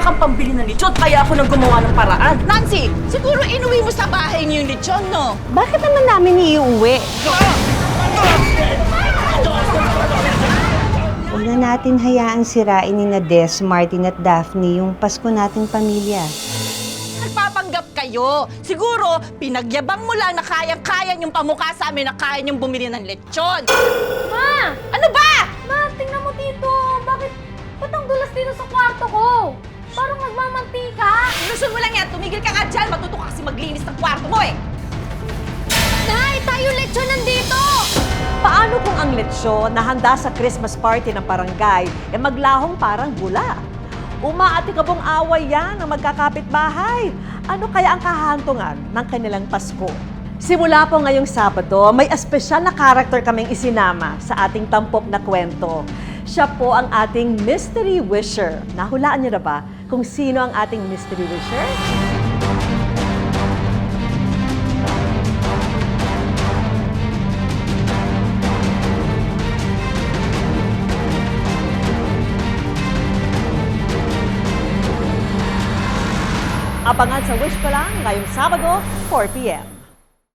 kang pambili ng lechon, kaya ako nang gumawa ng paraan. Nancy, siguro inuwi mo sa bahay niyo yung lechon, no? Bakit naman namin iuwi? Huwag na natin hayaang sirain ni na Des, Martin at Daphne yung Pasko nating pamilya. Nagpapanggap kayo. Siguro, pinagyabang mo lang na kayang-kaya yung pamukha sa amin na kaya niyong bumili ng lechon. Ma! Ano ba? Ma, tingnan mo dito. Ba't ang dulas dito sa kwarto ko? Parang nagmamantika. Ilusyon mo lang yan. Tumigil ka nga dyan. Matuto ka kasi maglinis ng kwarto mo eh. Nay, tayo lechon nandito! Paano kung ang lechon na handa sa Christmas party ng barangay ay maglahong parang bula? Umaatikabong away yan ng magkakapit-bahay. Ano kaya ang kahantungan ng kanilang Pasko? Simula po ngayong Sabado, may espesyal na karakter kaming isinama sa ating tampok na kwento. Siya po ang ating Mystery Wisher. Nahulaan niyo na ba kung sino ang ating Mystery Wisher? Abangan sa Wish ko lang ngayong Sabado, 4 p.m.